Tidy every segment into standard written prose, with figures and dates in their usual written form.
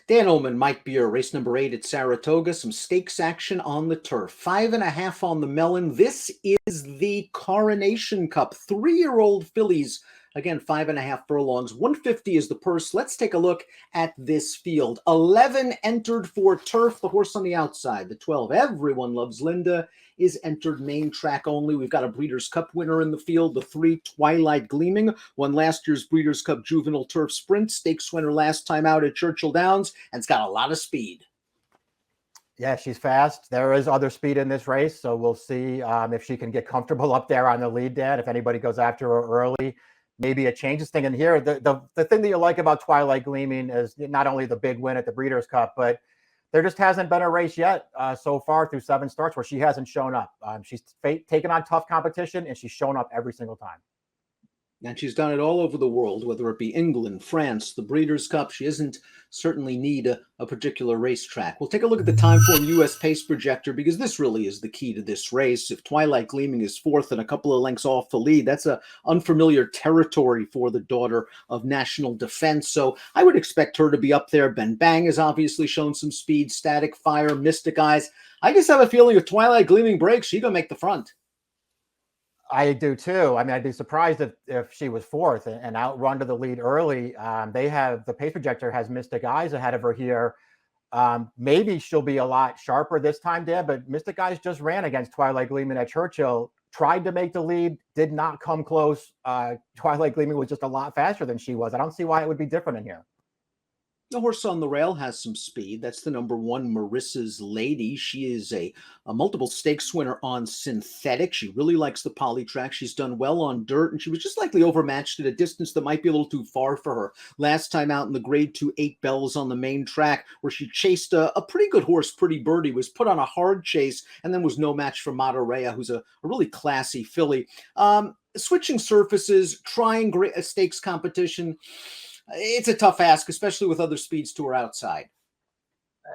Dan Illman might be your race number 8 at Saratoga. Some stakes action on the turf. 5.5 on the melon. This is the Coronation Cup. 3-year-old fillies. Again, 5.5 furlongs. 150 is the purse. Let's take a look at this field. 11 entered for turf. The horse on the outside. The 12, Everyone Loves Linda, is entered main track only. We've got a Breeders' Cup winner in the field. The 3, Twilight Gleaming, won last year's Breeders' Cup Juvenile Turf Sprint. Stakes winner last time out at Churchill Downs, and it's got a lot of speed. Yeah, she's fast. There is other speed in this race, so we'll see if she can get comfortable up there on the lead, Dan. If anybody goes after her early, maybe it changes thing. And here, the thing that you like about Twilight Gleaming is not only the big win at the Breeders' Cup, but there just hasn't been a race yet so far through 7 starts where she hasn't shown up. She's taken on tough competition, and she's shown up every single time. And she's done it all over the world, whether it be England, France, the Breeders' Cup. She doesn't certainly need a particular racetrack. We'll take a look at the Timeform U.S. Pace Projector, because this really is the key to this race. If Twilight Gleaming is 4th and a couple of lengths off the lead, that's a unfamiliar territory for the daughter of national defense. So I would expect her to be up there. Ben Bang has obviously shown some speed. Static Fire, Mystic Eyes. I just have a feeling if Twilight Gleaming breaks, she's going to make the front. I do too. I mean, I'd be surprised if she was 4th and outrun to the lead early. The Pace Projector has Mystic Eyes ahead of her here. Maybe she'll be a lot sharper this time, Dan, but Mystic Eyes just ran against Twilight Gleaming at Churchill, tried to make the lead, did not come close. Twilight Gleaming was just a lot faster than she was. I don't see why it would be different in here. The horse on the rail has some speed. That's the number 1, Marissa's Lady. She is a multiple stakes winner on synthetic. She really likes the poly track. She's done well on dirt, and she was just likely overmatched at a distance that might be a little too far for her. Last time out in the Grade 2 8 Bells on the main track, where she chased a pretty good horse, Pretty Birdie, was put on a hard chase, and then was no match for Matarea, who's a really classy filly. Switching surfaces, trying a stakes competition, it's a tough ask, especially with other speeds to her outside.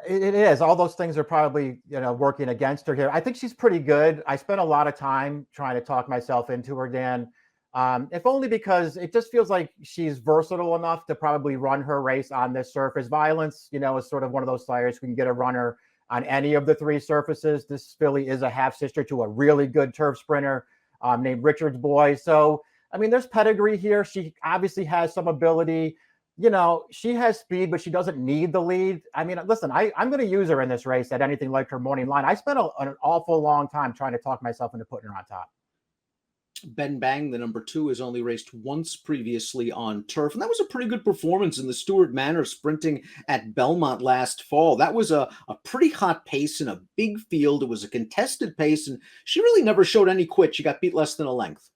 It is. All those things are probably, working against her here. I think she's pretty good. I spent a lot of time trying to talk myself into her, Dan. If only because it just feels like she's versatile enough to probably run her race on this surface. Violence, is sort of one of those sires who can get a runner on any of the 3 surfaces. This filly is a half sister to a really good turf sprinter named Richard's Boy. So, I mean, there's pedigree here. She obviously has some ability. She has speed, but she doesn't need the lead. I mean, listen, I'm going to use her in this race at anything like her morning line. I spent an awful long time trying to talk myself into putting her on top. Ben Bang, the number 2, has only raced once previously on turf, and that was a pretty good performance in the Stuart Manor sprinting at Belmont last fall. That was a pretty hot pace in a big field. It was a contested pace, and she really never showed any quit. She got beat less than a length.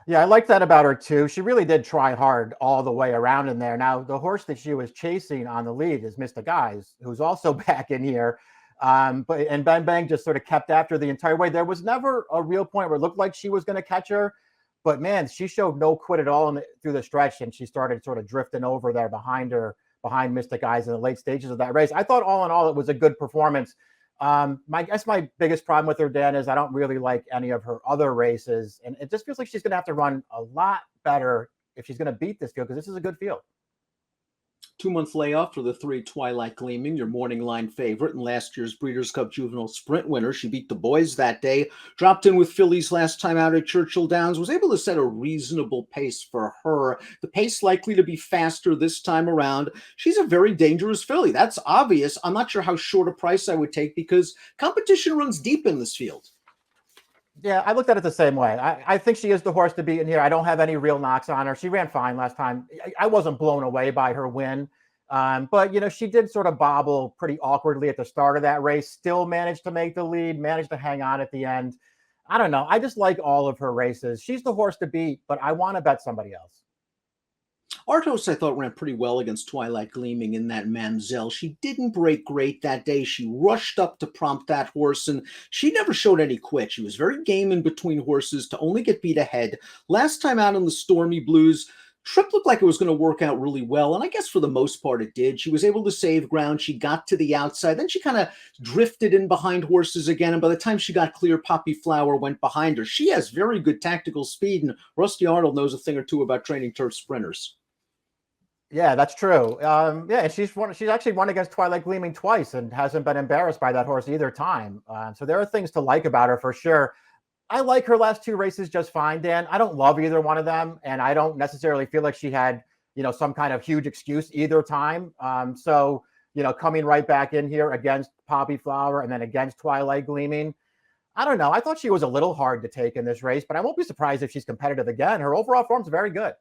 Yeah, I like that about her too. She really did try hard all the way around in there. Now, the horse that she was chasing on the lead is Mystic Eyes, who's also back in here. And Ben Bang just sort of kept after the entire way. There was never a real point where it looked like she was going to catch her. But man, she showed no quit at all through the stretch, and she started sort of drifting over there behind Mystic Eyes in the late stages of that race. I thought all in all, it was a good performance. I guess my biggest problem with her, Dan, is I don't really like any of her other races. And it just feels like she's going to have to run a lot better if she's going to beat this field, because this is a good field. 2-month layoff for the 3, Twilight Gleaming, your morning line favorite and last year's Breeders' Cup Juvenile Sprint winner. She beat the boys that day, dropped in with fillies last time out at Churchill Downs, was able to set a reasonable pace for her. The pace likely to be faster this time around. She's a very dangerous filly. That's obvious. I'm not sure how short a price I would take, because competition runs deep in this field. Yeah, I looked at it the same way. I think she is the horse to beat in here. I don't have any real knocks on her. She ran fine last time. I wasn't blown away by her win. But, she did sort of bobble pretty awkwardly at the start of that race, still managed to make the lead, managed to hang on at the end. I don't know. I just like all of her races. She's the horse to beat, but I want to bet somebody else. Artos, I thought, ran pretty well against Twilight Gleaming in that Mamzelle. She didn't break great that day. She rushed up to prompt that horse, and she never showed any quit. She was very game in between horses to only get beat ahead. Last time out in the Stormy Blues, Trip looked like it was going to work out really well, and I guess for the most part it did. She was able to save ground. She got to the outside. Then she kind of drifted in behind horses again, and by the time she got clear, Poppy Flower went behind her. She has very good tactical speed, and Rusty Arnold knows a thing or two about training turf sprinters. Yeah, that's true. Yeah, and she's actually won against Twilight Gleaming twice and hasn't been embarrassed by that horse either time. So there are things to like about her for sure. I like her last two races just fine, Dan. I don't love either one of them, and I don't necessarily feel like she had, some kind of huge excuse either time. So, coming right back in here against Poppy Flower and then against Twilight Gleaming, I don't know. I thought she was a little hard to take in this race, but I won't be surprised if she's competitive again. Her overall form's very good.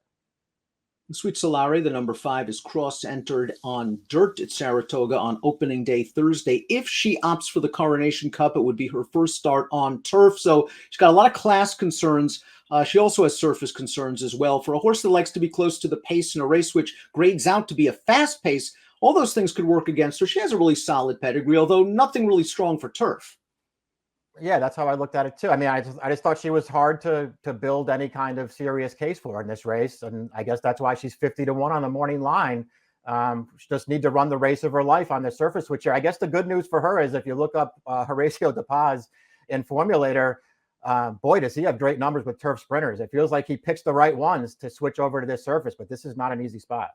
Sweet Solari, the number 5, is cross-entered on dirt at Saratoga on opening day Thursday. If she opts for the Coronation Cup, it would be her first start on turf. So she's got a lot of class concerns. She also has surface concerns as well. For a horse that likes to be close to the pace in a race which grades out to be a fast pace, all those things could work against her. She has a really solid pedigree, although nothing really strong for turf. Yeah, that's how I looked at it too. I mean, I just thought she was hard to build any kind of serious case for in this race, and I guess that's why she's 50-1 on the morning line. She just need to run the race of her life on the surface, which I guess the good news for her is if you look up Horacio De Paz in Formulator, boy, does he have great numbers with turf sprinters. It feels like he picks the right ones to switch over to this surface, but this is not an easy spot.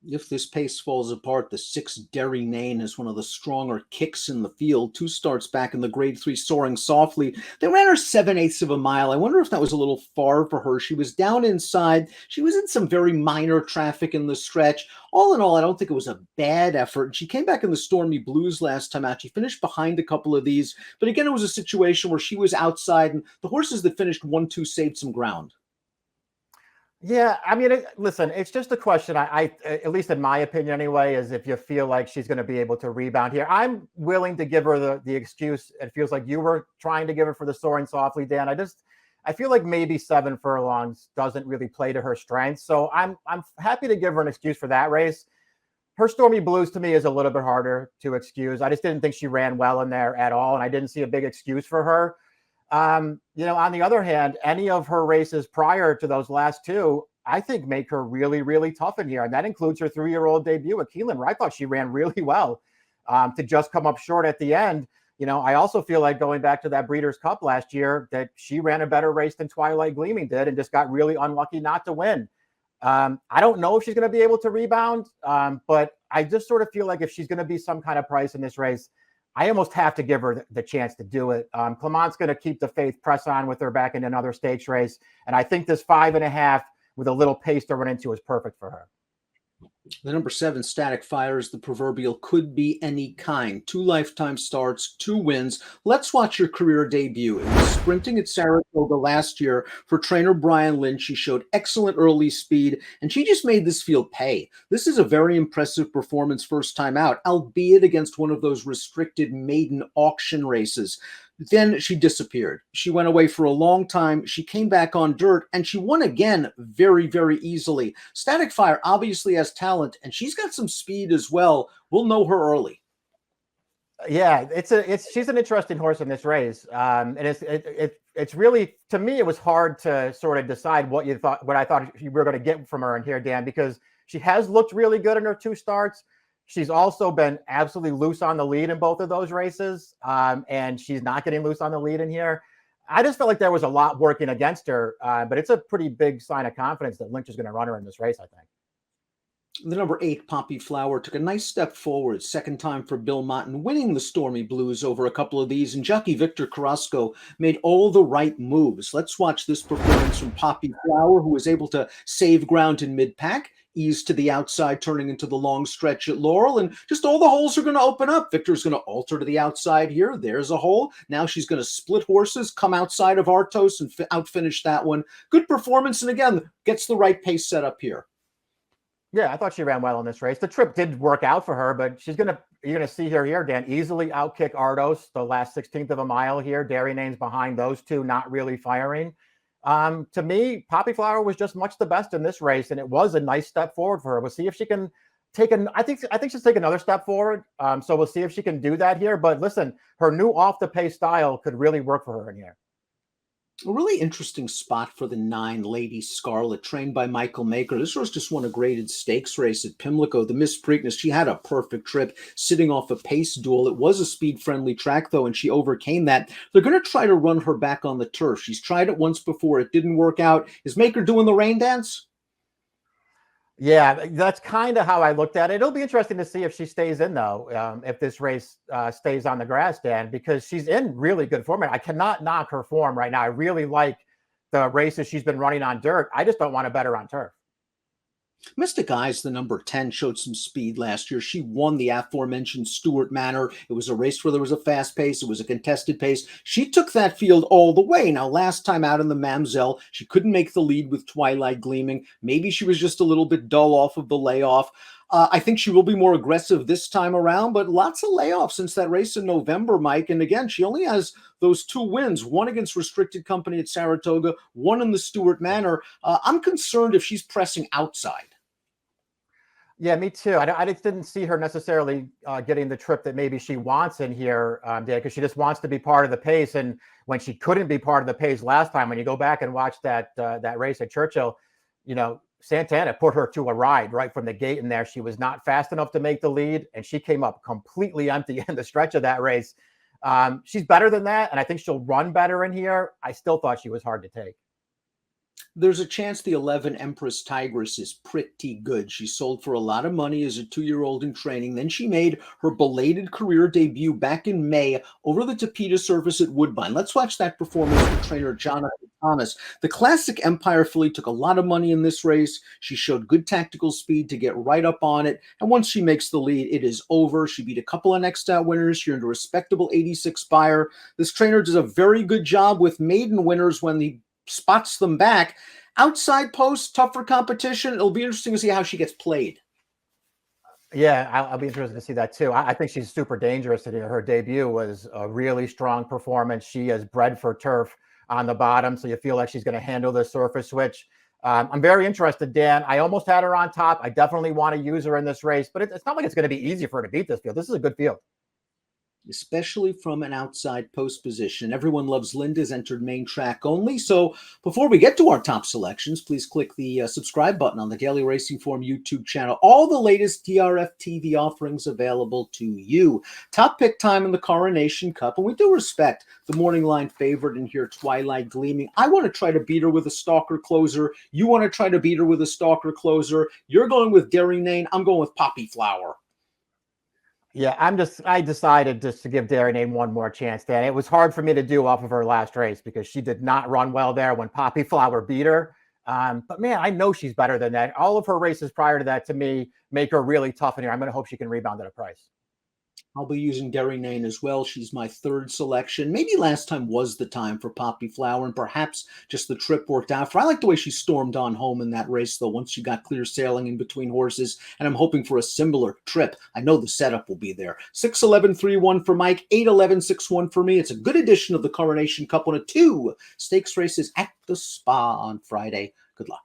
If this pace falls apart, the 6 Derry Nane has one of the stronger kicks in the field. 2 starts back in the Grade 3 Soaring Softly. They ran her 7/8 of a mile. I wonder if that was a little far for her. She was down inside. She was in some very minor traffic in the stretch. All in all, I don't think it was a bad effort. She came back in the Stormy Blues last time out. She finished behind a couple of these. But again, it was a situation where she was outside, and the horses that finished 1-2 saved some ground. Yeah, I mean, listen, it's just a question. At least in my opinion, anyway, is if you feel like she's going to be able to rebound here. I'm willing to give her the excuse. It feels like you were trying to give her for the Soaring Softly, Dan. I feel like maybe 7 furlongs doesn't really play to her strengths. So I'm happy to give her an excuse for that race. Her Stormy Blues to me is a little bit harder to excuse. I just didn't think she ran well in there at all, and I didn't see a big excuse for her. On the other hand, any of her races prior to those last two, I think make her really, really tough in here. And that includes her 3-year-old debut at Keeneland, where I thought she ran really well to just come up short at the end. I also feel like going back to that Breeders' Cup last year, that she ran a better race than Twilight Gleaming did and just got really unlucky not to win. I don't know if she's going to be able to rebound, but I just sort of feel like if she's going to be some kind of price in this race, I almost have to give her the chance to do it. Clement's going to keep the faith, press on with her back in another stakes race. And I think this 5.5 with a little pace to run into is perfect for her. The number 7, Static Fire, is the proverbial could be any kind. 2 lifetime starts, 2 wins. Let's watch your career debut. It was sprinting at Saratoga last year for trainer Brian Lynch. She showed excellent early speed, and she just made this field pay. This is a very impressive performance first time out, albeit against one of those restricted maiden auction races. Then she disappeared. She went away for a long time. She came back on dirt, and she won again very, very easily. Static Fire obviously has talent, and she's got some speed as well. We'll know her early. Yeah, she's an interesting horse in this race, and it's really, to me, it was hard to sort of decide what I thought you were going to get from her in here, Dan, because she has looked really good in her 2 starts. She's also been absolutely loose on the lead in both of those races, and she's not getting loose on the lead in here. I just felt like there was a lot working against her, but it's a pretty big sign of confidence that Lynch is going to run her in this race, I think. The number 8, Poppy Flower, took a nice step forward, second time for Bill Motton, winning the Stormy Blues over a couple of these, and jockey Victor Carrasco made all the right moves. Let's watch this performance from Poppy Flower, who was able to save ground in mid-pack, ease to the outside, turning into the long stretch at Laurel, and just all the holes are going to open up. Victor's going to alter to the outside here. There's a hole. Now she's going to split horses, come outside of Artos, and outfinish that one. Good performance, and again, gets the right pace set up here. Yeah, I thought she ran well in this race. The trip did work out for her, but you're gonna see her here, Dan, easily outkick Ardos the last 16th of a mile here. Derry Nane's behind those two, not really firing. To me, Poppy Flower was just much the best in this race, and it was a nice step forward for her. We'll see if she can take I think she'll take another step forward. So we'll see if she can do that here. But listen, her new off the pace style could really work for her in here. A really interesting spot for the 9, Lady Scarlet, trained by Michael Maker. This horse just won a graded stakes race at Pimlico. The Miss Preakness, she had a perfect trip sitting off a pace duel. It was a speed-friendly track, though, and she overcame that. They're going to try to run her back on the turf. She's tried it once before. It didn't work out. Is Maker doing the rain dance? Yeah, that's kind of how I looked at it. It'll be interesting to see if she stays in, though, if this race stays on the grass, Dan, because she's in really good form. I cannot knock her form right now. I really like the races she's been running on dirt. I just don't want to bet her on turf. Mystic Eyes, the number 10, showed some speed last year. She won the aforementioned Stewart Manor. It was a race where there was a fast pace. It was a contested pace. She took that field all the way. Now, last time out in the Mamselle, she couldn't make the lead with Twilight Gleaming. Maybe she was just a little bit dull off of the layoff. I think she will be more aggressive this time around, but lots of layoffs since that race in November, Mike. And again, she only has those 2 wins, one against restricted company at Saratoga, one in the Stewart Manor. I'm concerned if she's pressing outside. Yeah, me too. I just didn't see her necessarily getting the trip that maybe she wants in here, Dan, because she just wants to be part of the pace. And when she couldn't be part of the pace last time, when you go back and watch that race at Churchill, Santana put her to a ride right from the gate in there. She was not fast enough to make the lead, and she came up completely empty in the stretch of that race. She's better than that, and I think she'll run better in here. I still thought she was hard to take. There's a chance the 11 Empress Tigress is pretty good. She sold for a lot of money as a 2-year-old in training. Then she made her belated career debut back in May over the Tapeta surface at Woodbine. Let's watch that performance from trainer Jonathan Thomas. The classic Empire filly took a lot of money in this race. She showed good tactical speed to get right up on it. And once she makes the lead, it is over. She beat a couple of next out winners. She earned a respectable 86 buyer. This trainer does a very good job with maiden winners when he spots them back. Outside post, tougher competition. It'll be interesting to see how she gets played. Yeah, I'll be interested to see that too. I think she's super dangerous today. Her debut was a really strong performance. She is bred for turf on the bottom, so you feel like she's going to handle the surface switch. I'm very interested, Dan. I almost had her on top. I definitely want to use her in this race, but it's not like it's going to be easy for her to beat this field. This is a good field. Especially from an outside post position. Everyone loves Linda's entered main track only. So before we get to our top selections, please click the subscribe button on the Daily Racing Form YouTube channel. All the latest DRF TV offerings available to you. Top pick time in the Coronation Cup. And we do respect the morning line favorite in here, Twilight Gleaming. I want to try to beat her with a stalker closer. You want to try to beat her with a stalker closer. You're going with Daring Nane. I'm going with Poppy Flower. Yeah, I decided just to give Daring Nane one more chance, Dan. It was hard for me to do off of her last race because she did not run well there when Poppy Flower beat her. But man, I know she's better than that. All of her races prior to that, to me, make her really tough in here. I'm going to hope she can rebound at a price. I'll be using Daring Nane as well. She's my 3rd selection. Maybe last time was the time for Poppy Flower, and perhaps just the trip worked out for her. I like the way she stormed on home in that race, though, once she got clear sailing in between horses, and I'm hoping for a similar trip. I know the setup will be there. 6-11-3-1 for Mike, 8-11-6-1 for me. It's a good edition of the Coronation Cup, one of 2 stakes races at the Spa on Friday. Good luck.